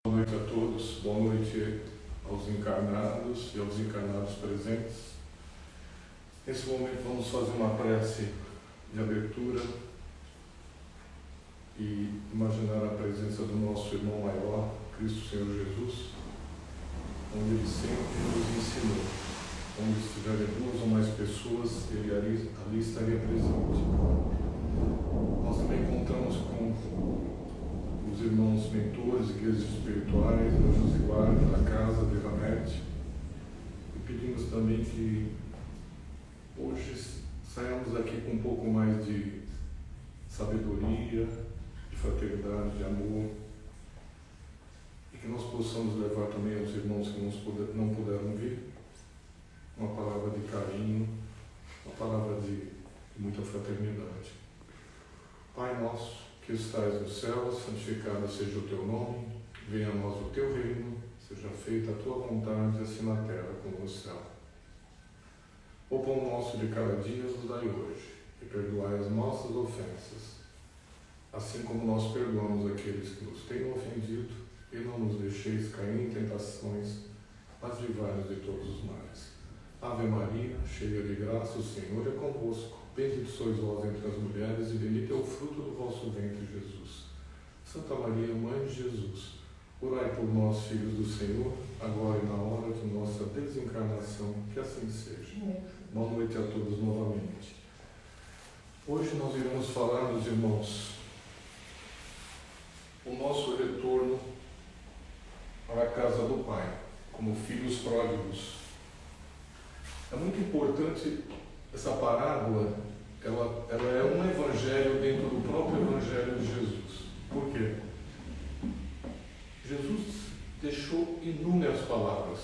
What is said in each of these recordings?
Boa noite a todos, boa noite aos encarnados e aos encarnados presentes. Nesse momento vamos fazer uma prece de abertura e imaginar a presença do nosso irmão maior, Cristo Senhor Jesus, onde Ele sempre nos ensinou. Onde estiverem duas ou mais pessoas, Ele ali estaria presente. Nós também contamos com os irmãos mentores, guias espirituais, anjos e guarda da casa de Vanete, e pedimos também que hoje saiamos aqui com um pouco mais de sabedoria, de fraternidade, de amor, e que nós possamos levar também aos irmãos que não puderam vir uma palavra de carinho, uma palavra de muita fraternidade. Pai nosso, que estais no céu, santificado seja o teu nome, venha a nós o teu reino, seja feita a tua vontade, assim na terra como no céu. O pão nosso de cada dia nos dai hoje, e perdoai as nossas ofensas, assim como nós perdoamos aqueles que nos têm ofendido, e não nos deixeis cair em tentações, mas livrai-nos de todos os males. Ave Maria, cheia de graça, o Senhor é convosco. Bendito sois vós entre as mulheres, e bendito é o fruto do vosso ventre, Jesus. Santa Maria, Mãe de Jesus, orai por nós, filhos do Senhor, agora e na hora de nossa desencarnação, que assim seja. Boa noite a todos novamente. Hoje nós iremos falar, meus irmãos, o nosso retorno para a casa do Pai, como filhos pródigos. É muito importante essa parábola, ela é um evangelho dentro do próprio evangelho de Jesus. Por quê? Jesus deixou inúmeras palavras.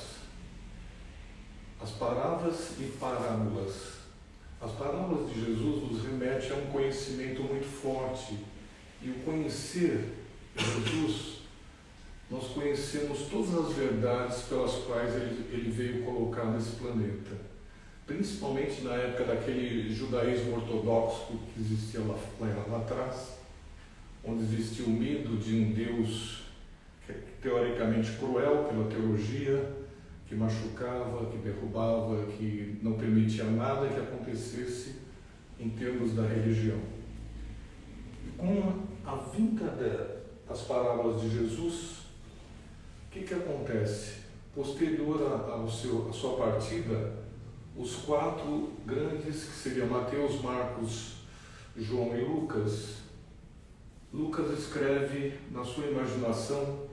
As palavras e parábolas. As parábolas de Jesus nos remetem a um conhecimento muito forte. E o conhecer Jesus, nós conhecemos todas as verdades pelas quais ele veio colocar nesse planeta. Principalmente na época daquele judaísmo ortodoxo que existia lá atrás, onde existia o medo de um Deus teoricamente cruel pela teologia, que machucava, que derrubava, que não permitia nada que acontecesse em termos da religião. E com a vinda das parábolas de Jesus, o que acontece? Posterior à sua partida, os quatro grandes, que seriam Mateus, Marcos, João e Lucas, Lucas escreve na sua imaginação,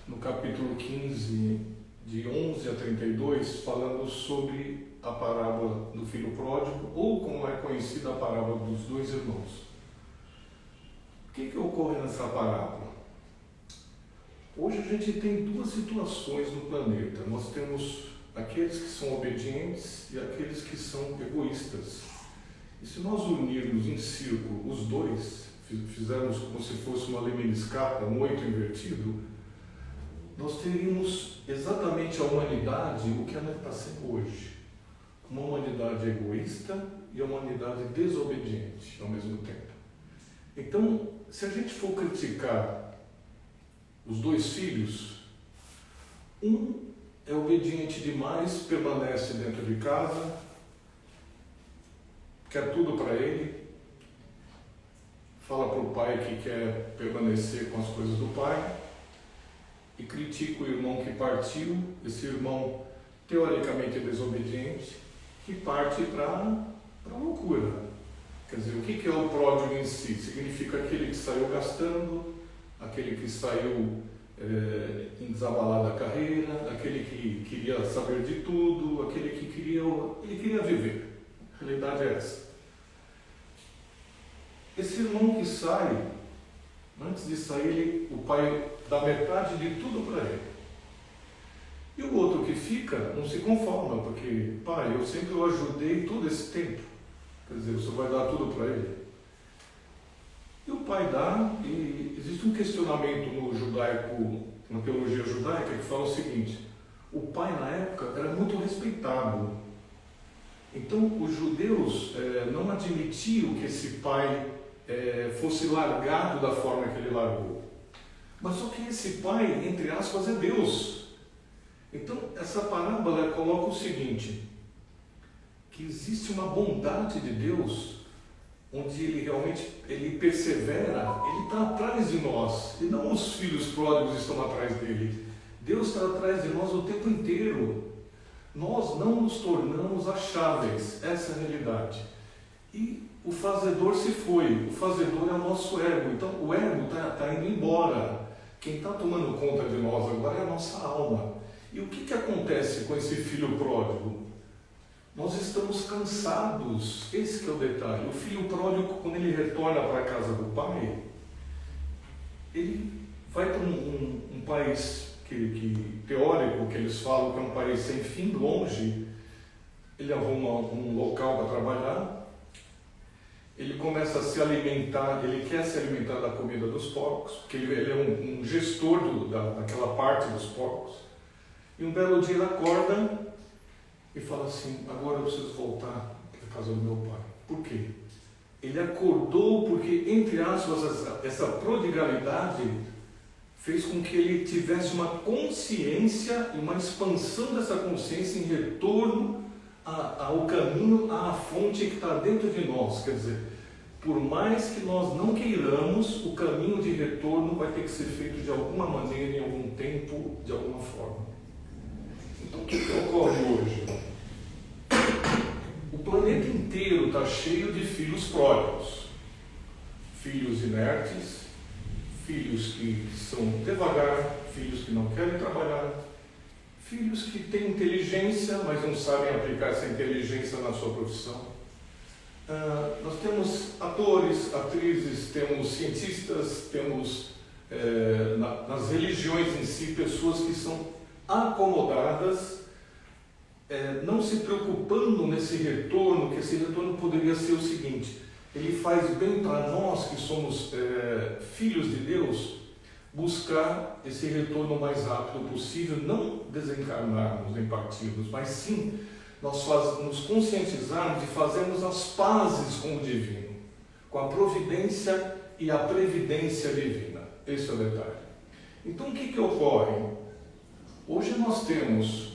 no capítulo 15, de 11 a 32, falando sobre a parábola do filho pródigo, ou como é conhecida a parábola dos dois irmãos. O que ocorre nessa parábola? Hoje a gente tem duas situações no planeta. Nós temos aqueles que são obedientes e aqueles que são egoístas. E se nós unirmos em círculo os dois, fizermos como se fosse uma lemniscata, um 8 invertido, nós teríamos exatamente a humanidade, o que ela está sendo hoje. Uma humanidade egoísta e uma humanidade desobediente ao mesmo tempo. Então, se a gente for criticar os dois filhos, um é obediente demais, permanece dentro de casa, quer tudo para ele, fala para o pai que quer permanecer com as coisas do pai e critica o irmão que partiu, esse irmão teoricamente desobediente, que parte para a loucura. Quer dizer, o que é o pródigo em si? Significa aquele que saiu gastando, aquele que saiu em desabalada carreira, aquele que queria saber de tudo, aquele que queria viver. A realidade é essa. Esse irmão que sai, antes de sair, o pai dá metade de tudo para ele. E o outro que fica não se conforma, porque, pai, eu sempre o ajudei todo esse tempo. Quer dizer, você vai dar tudo para ele. E o pai dá, e existe um questionamento no judaico, na teologia judaica, que fala o seguinte: o pai na época era muito respeitado. Então os judeus não admitiam que esse pai fosse largado da forma que ele largou. Mas só que esse pai, entre aspas, é Deus. Então, essa parábola coloca o seguinte, que existe uma bondade de Deus, onde ele realmente persevera, ele está atrás de nós, e não os filhos pródigos estão atrás dele. Deus está atrás de nós o tempo inteiro. Nós não nos tornamos acháveis, essa é a realidade. E o fazedor se foi, o fazedor é o nosso ego, então o ego está indo embora. Quem está tomando conta de nós agora é a nossa alma. E o que acontece com esse filho pródigo? Nós estamos cansados, esse que é o detalhe. O filho pródigo, quando ele retorna para a casa do pai, ele vai para um país teórico, que eles falam que é um país sem fim, longe. Ele arruma um local para trabalhar, ele começa a se alimentar, ele quer se alimentar da comida dos porcos, porque ele é um gestor daquela parte dos porcos. E um belo dia ele acorda e fala assim, agora eu preciso voltar para a casa do meu pai. Por quê? Ele acordou porque, entre aspas, essa prodigalidade fez com que ele tivesse uma consciência e uma expansão dessa consciência em retorno ao caminho, à fonte que está dentro de nós. Quer dizer, por mais que nós não queiramos, o caminho de retorno vai ter que ser feito de alguma maneira, em algum tempo, de alguma forma. Então, o que ocorre hoje? O planeta inteiro está cheio de filhos pródigos, filhos inertes, filhos que são devagar, filhos que não querem trabalhar, filhos que têm inteligência, mas não sabem aplicar essa inteligência na sua profissão. Nós temos atores, atrizes, temos cientistas, temos nas religiões em si pessoas que são acomodadas, não se preocupando nesse retorno, que esse retorno poderia ser o seguinte: ele faz bem para nós que somos filhos de Deus, buscar esse retorno o mais rápido possível, não desencarnarmos nem partirmos, mas sim nós nos conscientizarmos e fazermos as pazes com o divino, com a providência e a previdência divina. Esse é o detalhe. Então o que ocorre? Hoje nós temos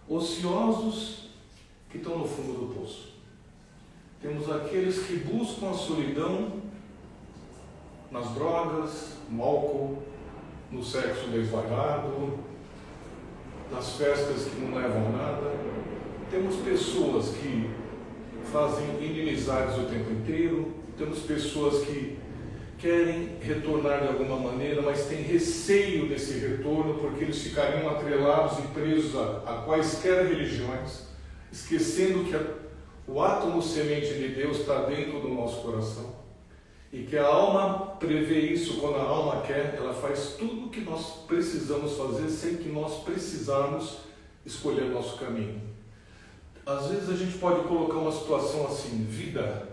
ociosos que estão no fundo do poço. Temos aqueles que buscam a solidão nas drogas, no álcool, no sexo desvairado, nas festas que não levam a nada. Temos pessoas que fazem inimizades o tempo inteiro. Temos pessoas que querem retornar de alguma maneira, mas têm receio desse retorno, porque eles ficariam atrelados e presos a quaisquer religiões, esquecendo que o átomo semente de Deus está dentro do nosso coração e que a alma prevê isso. Quando a alma quer, ela faz tudo o que nós precisamos fazer sem que nós precisarmos escolher nosso caminho. Às vezes a gente pode colocar uma situação assim: vida,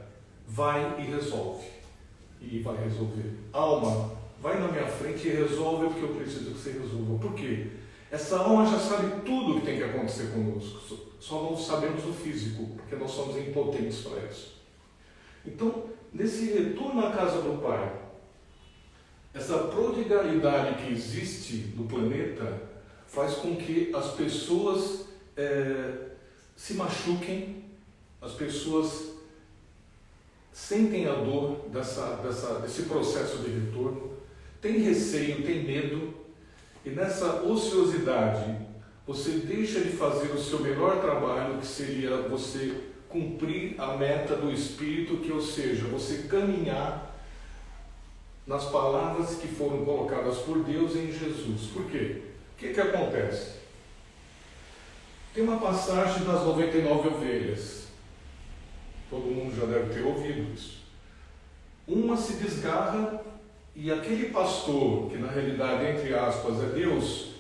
vai e resolve, e vai resolver. Alma, vai na minha frente e resolve o que eu preciso que você resolva. Por quê? Essa alma já sabe tudo o que tem que acontecer conosco, só não sabemos o físico, porque nós somos impotentes para isso. Então, nesse retorno à casa do Pai, essa prodigalidade que existe no planeta faz com que as pessoas se machuquem, as pessoas sentem a dor desse processo de retorno, tem receio, tem medo, e nessa ociosidade você deixa de fazer o seu melhor trabalho, que seria você cumprir a meta do Espírito, que, ou seja, você caminhar nas palavras que foram colocadas por Deus em Jesus. Por quê? O que acontece? Tem uma passagem das 99 ovelhas. Todo mundo já deve ter ouvido isso. Uma se desgarra e aquele pastor, que na realidade, entre aspas, é Deus,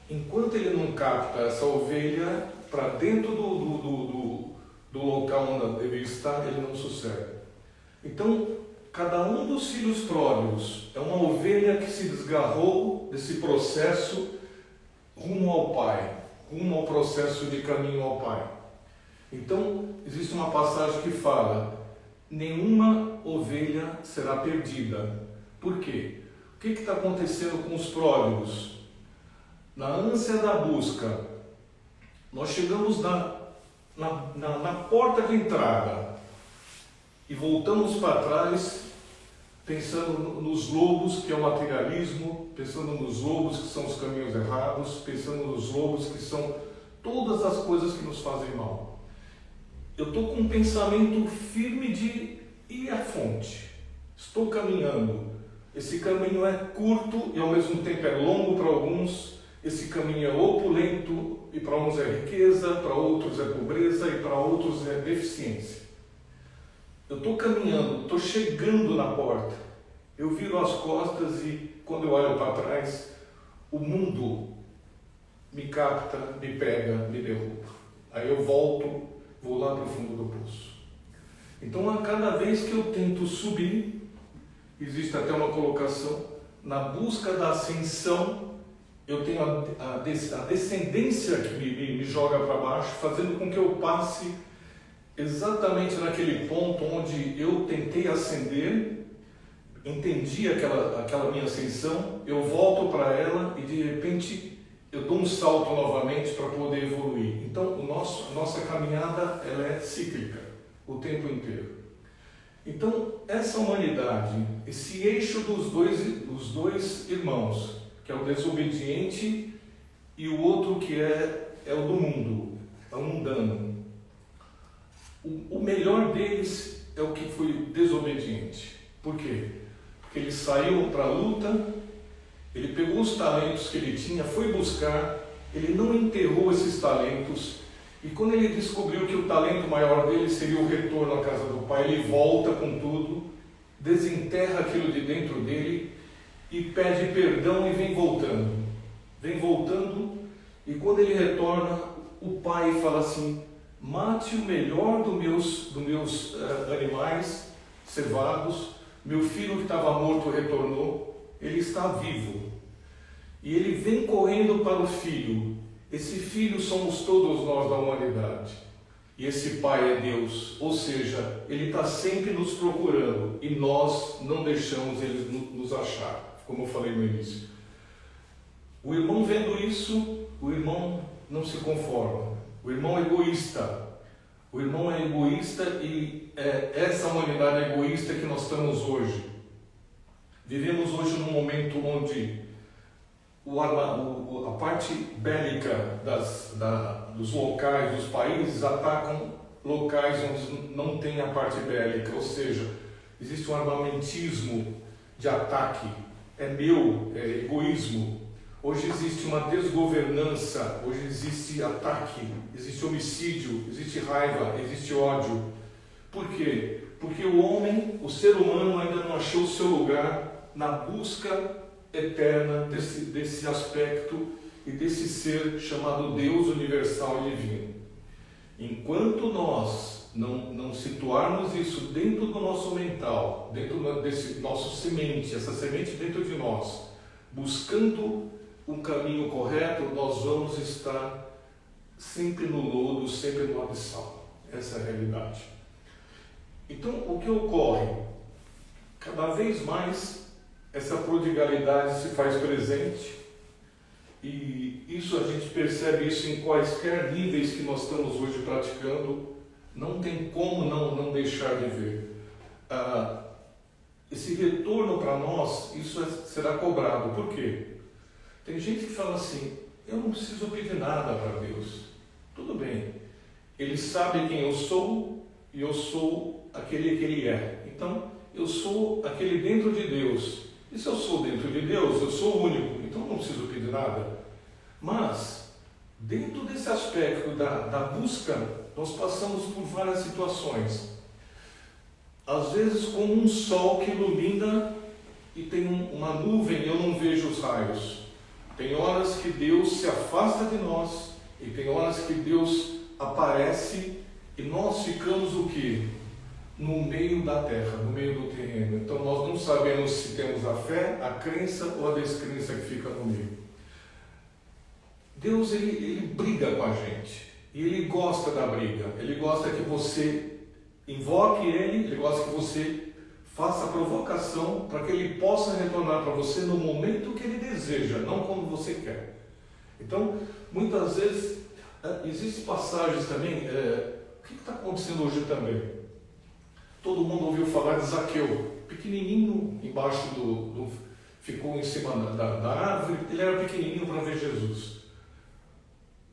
enquanto ele não capta essa ovelha para dentro do local onde ela deve estar, ele não sossega. Então, cada um dos filhos pródigos é uma ovelha que se desgarrou desse processo rumo ao Pai, rumo ao processo de caminho ao Pai. Então, existe uma passagem que fala: nenhuma ovelha será perdida. Por quê? O que está acontecendo com os pródigos? Na ânsia da busca, nós chegamos na porta de entrada e voltamos para trás, pensando nos lobos, que é o materialismo, pensando nos lobos, que são os caminhos errados, pensando nos lobos, que são todas as coisas que nos fazem mal. Eu estou com um pensamento firme de ir à fonte. Estou caminhando. Esse caminho é curto e ao mesmo tempo é longo para alguns. Esse caminho é opulento e para uns é riqueza, para outros é pobreza e para outros é deficiência. Eu estou caminhando, estou chegando na porta. Eu viro as costas e quando eu olho para trás, o mundo me capta, me pega, me derruba. Aí eu volto, vou lá para o fundo do poço. Então, a cada vez que eu tento subir, existe até uma colocação, na busca da ascensão, eu tenho a descendência que me joga para baixo, fazendo com que eu passe exatamente naquele ponto onde eu tentei ascender, entendi aquela minha ascensão, eu volto para ela e de repente eu dou um salto novamente para poder evoluir. Então, a nossa caminhada ela é cíclica, o tempo inteiro. Então, essa humanidade, esse eixo dos dois irmãos, que é o desobediente e o outro que é o do mundo, é o mundano. O melhor deles é o que foi desobediente. Por quê? Porque ele saiu para a luta, ele pegou os talentos que ele tinha, foi buscar, ele não enterrou esses talentos, e quando ele descobriu que o talento maior dele seria o retorno à casa do pai, ele volta com tudo, desenterra aquilo de dentro dele e pede perdão e vem voltando. Vem voltando, e quando ele retorna, o pai fala assim: mate o melhor dos meus animais cevados, meu filho que estava morto retornou, ele está vivo. E ele vem correndo para o filho. Esse filho somos todos nós da humanidade. E esse pai é Deus. Ou seja, ele está sempre nos procurando e nós não deixamos ele nos achar, como eu falei no início. O irmão vendo isso, o irmão não se conforma. O irmão é egoísta. O irmão é egoísta e é essa humanidade egoísta que nós estamos hoje. Vivemos hoje num momento onde a parte bélica dos locais, dos países, atacam locais onde não tem a parte bélica, ou seja, existe um armamentismo de ataque, é egoísmo. Hoje existe uma desgovernança, hoje existe ataque, existe homicídio, existe raiva, existe ódio. Por quê? Porque o ser humano ainda não achou o seu lugar na busca eterna desse aspecto e desse ser chamado Deus universal e divino. Enquanto nós não situarmos isso dentro do nosso mental, dentro desse nosso semente, essa semente dentro de nós, buscando um caminho correto, nós vamos estar sempre no lodo, sempre no abissal. Essa é a realidade. Então, o que ocorre? Cada vez mais essa prodigalidade se faz presente, e isso a gente percebe isso em quaisquer níveis que nós estamos hoje praticando. Não tem como não deixar de ver. Esse retorno para nós, isso será cobrado. Por quê? Tem gente que fala assim: eu não preciso pedir nada para Deus. Tudo bem, Ele sabe quem eu sou e eu sou aquele que Ele é. Então, eu sou aquele dentro de Deus. E se eu sou dentro de Deus, eu sou único, então não preciso pedir nada. Mas, dentro desse aspecto da busca, nós passamos por várias situações. Às vezes, como um sol que ilumina e tem uma nuvem e eu não vejo os raios. Tem horas que Deus se afasta de nós e tem horas que Deus aparece e nós ficamos o quê? No meio da terra, no meio do terreno. Então nós não sabemos se temos a fé, a crença ou a descrença que fica no meio. Deus ele briga com a gente e Ele gosta da briga. Ele gosta que você invoque Ele gosta que você faça a provocação para que ele possa retornar para você no momento que ele deseja, não quando você quer. Então, muitas vezes, existem passagens também, o que está acontecendo hoje também? Todo mundo ouviu falar de Zaqueu, pequenininho, embaixo ficou em cima da árvore, ele era pequenininho para ver Jesus.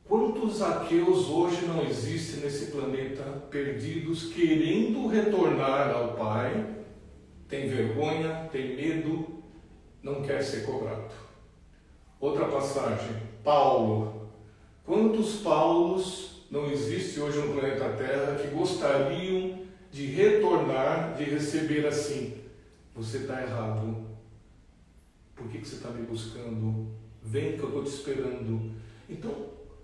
Quantos Zaqueus hoje não existem nesse planeta, perdidos, querendo retornar ao Pai, tem vergonha, tem medo, não quer ser cobrado. Outra passagem, Paulo. Quantos Paulos não existem hoje no planeta Terra que gostariam de retornar, de receber assim: você está errado, por que você está me buscando? Vem que eu estou te esperando. Então,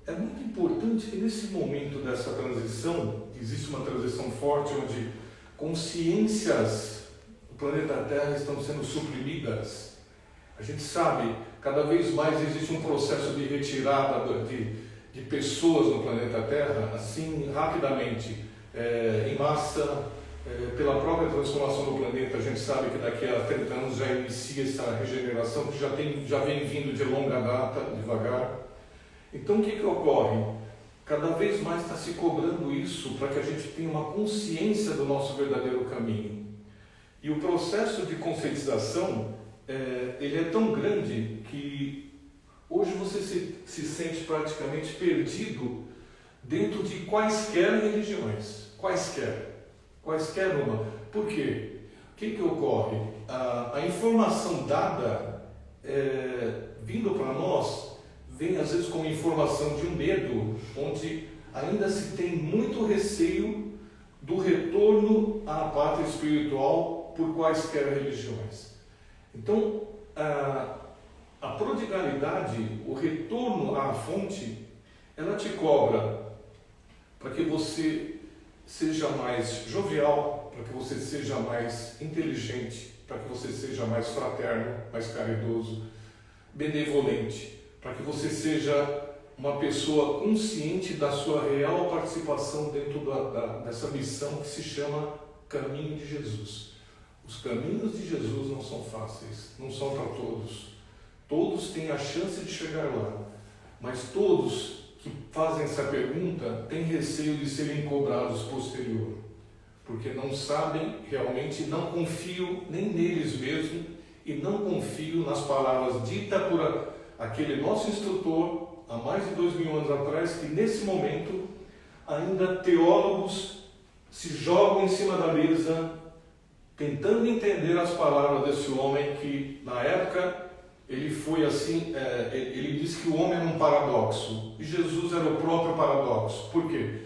é muito importante que nesse momento dessa transição, existe uma transição forte onde consciências do planeta Terra estão sendo suprimidas. A gente sabe, cada vez mais existe um processo de retirada de pessoas no planeta Terra, assim, rapidamente, em massa, pela própria transformação do planeta. A gente sabe que daqui a 30 anos já inicia essa regeneração, que já vem vindo de longa data, devagar. Então, o que ocorre? Cada vez mais está se cobrando isso para que a gente tenha uma consciência do nosso verdadeiro caminho. E o processo de conscientização, ele é tão grande que hoje você se sente praticamente perdido dentro de quaisquer religiões. Quaisquer uma. Por quê? O que ocorre? A informação dada, vindo para nós, vem às vezes como informação de um medo, onde ainda se tem muito receio do retorno à pátria espiritual por quaisquer religiões. Então, a prodigalidade, o retorno à fonte, ela te cobra para que você seja mais jovial, para que você seja mais inteligente, para que você seja mais fraterno, mais caridoso, benevolente, para que você seja uma pessoa consciente da sua real participação dentro dessa missão que se chama Caminho de Jesus. Os caminhos de Jesus não são fáceis, não são para todos. Todos têm a chance de chegar lá, mas todos que fazem essa pergunta têm receio de serem cobrados posterior, porque não sabem realmente, não confiam nem neles mesmos e não confiam nas palavras ditas por aquele nosso instrutor há mais de 2000 anos atrás, que nesse momento ainda teólogos se jogam em cima da mesa tentando entender as palavras desse homem que na época ele foi assim, ele disse que o homem era um paradoxo e Jesus era o próprio paradoxo. Por quê?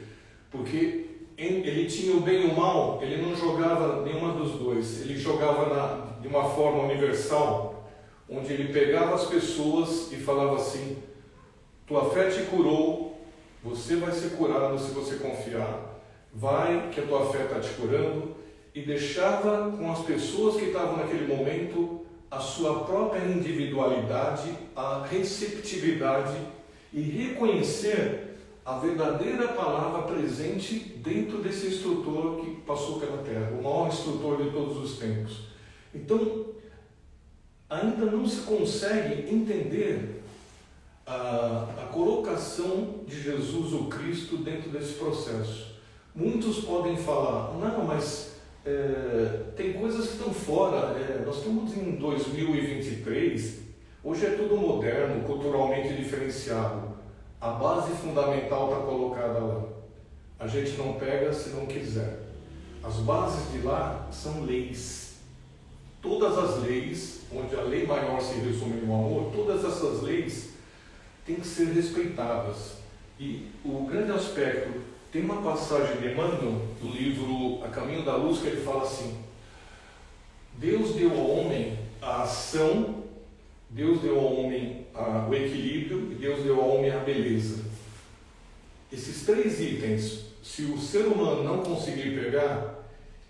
Porque ele tinha o bem e o mal, ele não jogava nenhuma dos dois, ele jogava de uma forma universal, onde ele pegava as pessoas e falava assim: tua fé te curou, você vai ser curado se você confiar, vai que a tua fé está te curando, e deixava com as pessoas que estavam naquele momento a sua própria individualidade, a receptividade e reconhecer a verdadeira palavra presente dentro desse instrutor que passou pela terra, o maior instrutor de todos os tempos. Então, ainda não se consegue entender a colocação de Jesus, o Cristo, dentro desse processo. Muitos podem falar: não, mas tem coisas que estão fora, nós estamos em 2023, hoje é tudo moderno, culturalmente diferenciado, a base fundamental está colocada lá, a gente não pega se não quiser. As bases de lá são leis, todas as leis, onde a lei maior se resume no amor, todas essas leis têm que ser respeitadas. E o grande aspecto, tem uma passagem de Emmanuel, do livro A Caminho da Luz, que ele fala assim: Deus deu ao homem a ação, Deus deu ao homem o equilíbrio e Deus deu ao homem a beleza. Esses três itens, se o ser humano não conseguir pegar,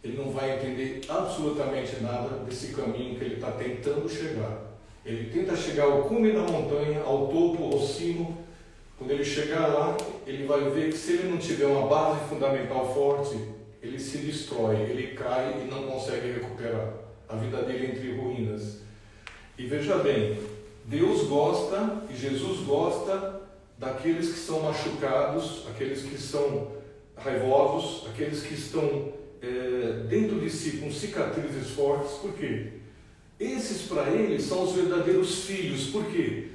ele não vai entender absolutamente nada desse caminho que ele está tentando chegar. Ele tenta chegar ao cume da montanha, ao topo, ao cimo. Quando ele chegar lá, ele vai ver que se ele não tiver uma base fundamental forte, ele se destrói, ele cai e não consegue recuperar. A vida dele entre ruínas. E veja bem, Deus gosta e Jesus gosta daqueles que são machucados, aqueles que são raivosos, aqueles que estão dentro de si com cicatrizes fortes. Por quê? Esses para ele são os verdadeiros filhos. Por quê?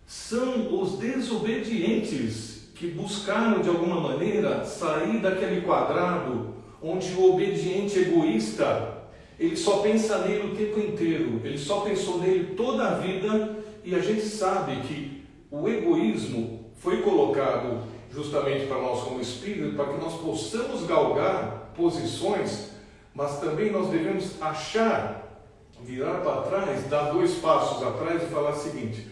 São os desobedientes que buscaram de alguma maneira sair daquele quadrado onde o obediente egoísta, ele só pensa nele o tempo inteiro, ele só pensou nele toda a vida. E a gente sabe que o egoísmo foi colocado justamente para nós como espírito, para que nós possamos galgar posições, mas também nós devemos virar para trás, dar 2 passos atrás e falar o seguinte: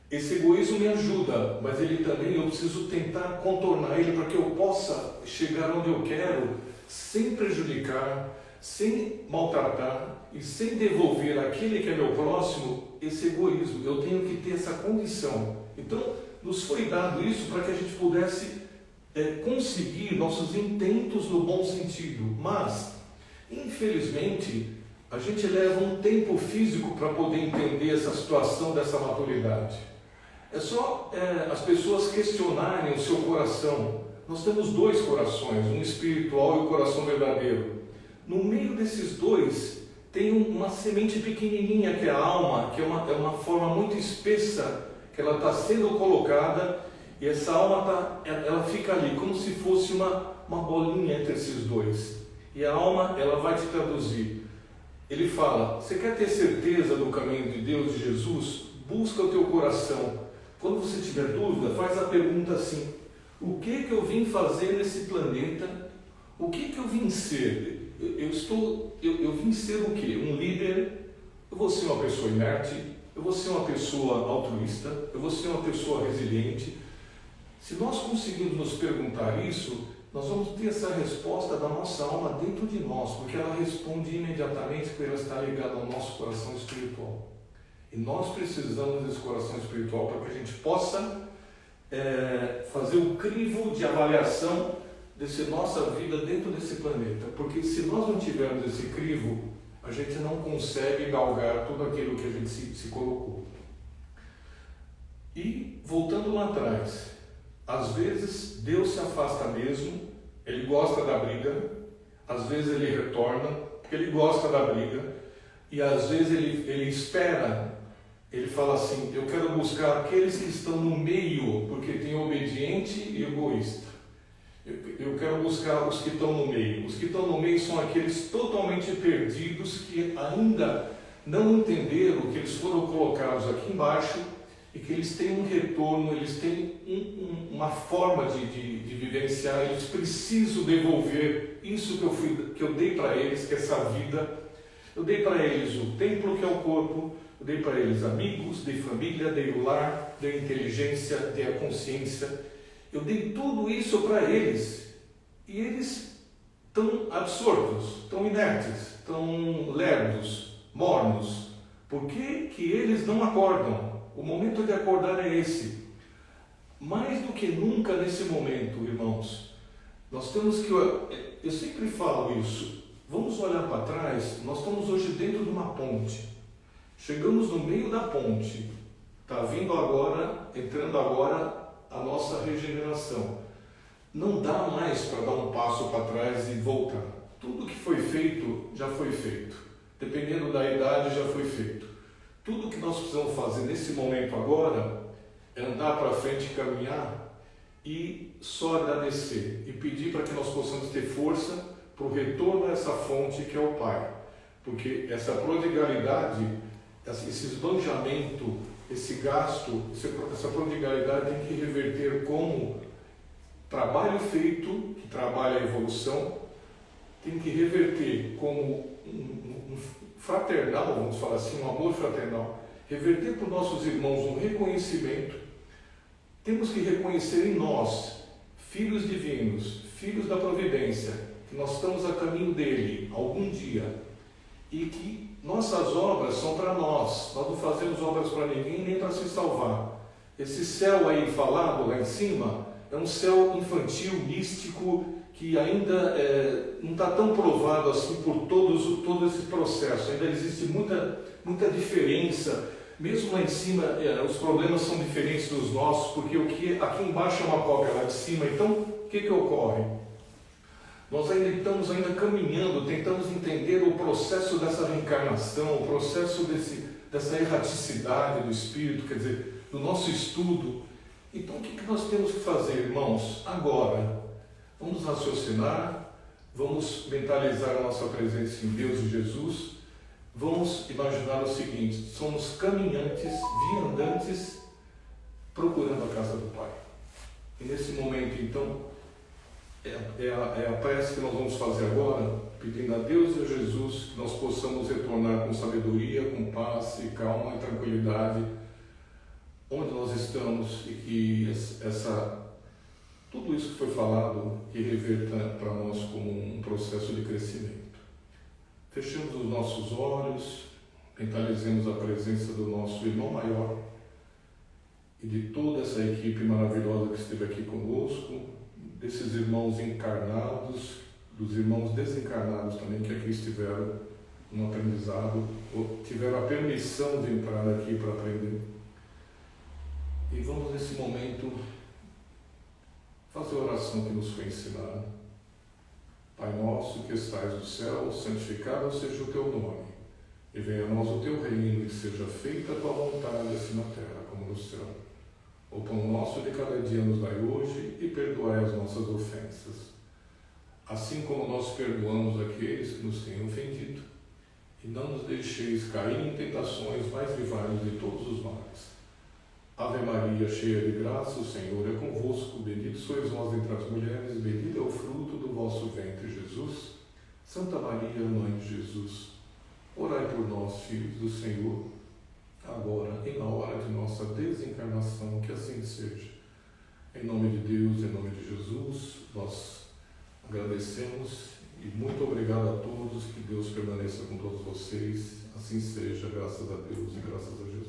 esse egoísmo me ajuda, mas ele também, eu preciso tentar contornar ele para que eu possa chegar onde eu quero, sem prejudicar, sem maltratar e sem devolver àquele que é meu próximo esse egoísmo. Eu tenho que ter essa condição. Então, nos foi dado isso para que a gente pudesse conseguir nossos intentos no bom sentido. Mas, infelizmente, a gente leva um tempo físico para poder entender essa situação dessa maturidade. É só as pessoas questionarem o seu coração. Nós temos 2 corações, um espiritual e o coração verdadeiro. No meio desses 2 tem uma semente pequenininha que é a alma, que é uma forma muito espessa, que ela está sendo colocada, e essa alma ela fica ali como se fosse uma bolinha entre esses 2. E a alma, ela vai te traduzir. Ele fala: você quer ter certeza do caminho de Deus, de Jesus? Busca o teu coração. Quando você tiver dúvida, faz a pergunta assim: o que eu vim fazer nesse planeta? O que eu vim ser? Eu vim ser o quê? Um líder? Eu vou ser uma pessoa inerte? Eu vou ser uma pessoa altruísta? Eu vou ser uma pessoa resiliente? Se nós conseguirmos nos perguntar isso, nós vamos ter essa resposta da nossa alma dentro de nós, porque ela responde imediatamente, porque ela está ligada ao nosso coração espiritual. E nós precisamos desse coração espiritual para que a gente possa fazer o crivo de avaliação dessa nossa vida dentro desse planeta. Porque se nós não tivermos esse crivo, a gente não consegue galgar tudo aquilo que a gente se colocou. E, voltando lá atrás, às vezes Deus se afasta mesmo, Ele gosta da briga, às vezes Ele retorna, porque Ele gosta da briga, e às vezes Ele espera. Ele fala assim: eu quero buscar aqueles que estão no meio, porque tem obediente e egoísta. Eu quero buscar os que estão no meio. Os que estão no meio são aqueles totalmente perdidos, que ainda não entenderam que eles foram colocados aqui embaixo e que eles têm um retorno, eles têm uma forma de vivenciar. Eles precisam devolver isso que eu dei para eles, que é essa vida. Eu dei para eles o templo, que é o corpo. Eu dei para eles amigos, dei família, dei o lar, dei inteligência, dei a consciência. Eu dei tudo isso para eles. E eles estão absortos, estão inertes, estão lerdos, mornos. Por que eles não acordam? O momento de acordar é esse. Mais do que nunca nesse momento, irmãos, nós temos que... Eu sempre falo isso. Vamos olhar para trás. Nós estamos hoje dentro de uma ponte. Chegamos no meio da ponte. Está vindo agora, entrando agora a nossa regeneração. Não dá mais para dar um passo para trás e voltar. Tudo que foi feito, já foi feito. Dependendo da idade, já foi feito. Tudo que nós precisamos fazer nesse momento agora é andar para frente, caminhar e só agradecer. E pedir para que nós possamos ter força para o retorno a essa fonte que é o Pai. Porque essa prodigalidade, esse esbanjamento, esse gasto, essa prodigalidade tem que reverter como trabalho feito, que trabalha a evolução, tem que reverter como um fraternal, vamos falar assim, um amor fraternal, reverter para os nossos irmãos um reconhecimento. Temos que reconhecer em nós, filhos divinos, filhos da providência, que nós estamos a caminho dele algum dia e que nossas obras são para nós não fazemos obras para ninguém nem para se salvar. Esse céu aí falado lá em cima é um céu infantil, místico, que ainda não está tão provado assim por todo esse processo. Ainda existe muita diferença. Mesmo lá em cima, os problemas são diferentes dos nossos, porque o que aqui embaixo é uma cópia lá de cima. Então, o que ocorre? Nós ainda estamos caminhando, tentamos entender o processo dessa reencarnação, o processo dessa erraticidade do espírito, quer dizer, do nosso estudo. Então, o que nós temos que fazer, irmãos? Agora, vamos raciocinar, vamos mentalizar a nossa presença em Deus e Jesus. Vamos imaginar o seguinte: somos caminhantes, viandantes, procurando a casa do Pai. E nesse momento, então, é a prece que nós vamos fazer agora, pedindo a Deus e a Jesus que nós possamos retornar com sabedoria, com paz e calma e tranquilidade onde nós estamos, e que tudo isso que foi falado que reverta para nós como um processo de crescimento. Fechemos os nossos olhos, mentalizemos a presença do nosso irmão maior e de toda essa equipe maravilhosa que esteve aqui conosco, desses irmãos encarnados, dos irmãos desencarnados também que aqui estiveram no aprendizado, ou tiveram a permissão de entrar aqui para aprender. E vamos nesse momento fazer a oração que nos foi ensinada. Pai nosso que estais no céu, santificado seja o teu nome, e venha a nós o teu reino, e seja feita a tua vontade, assim na terra como no céu. O pão nosso de cada dia nos dai hoje, e perdoai as nossas ofensas, assim como nós perdoamos aqueles que nos têm ofendido, e não nos deixeis cair em tentações, mas livrai-nos de todos os males. Ave Maria, cheia de graça, o Senhor é convosco, bendito sois vós entre as mulheres, bendito é o fruto do vosso ventre, Jesus. Santa Maria, Mãe de Jesus, orai por nós, filhos do Senhor, agora e na hora de nossa desencarnação, que assim seja. Em nome de Deus, em nome de Jesus, nós agradecemos e muito obrigado a todos, que Deus permaneça com todos vocês, assim seja, graças a Deus e graças a Jesus.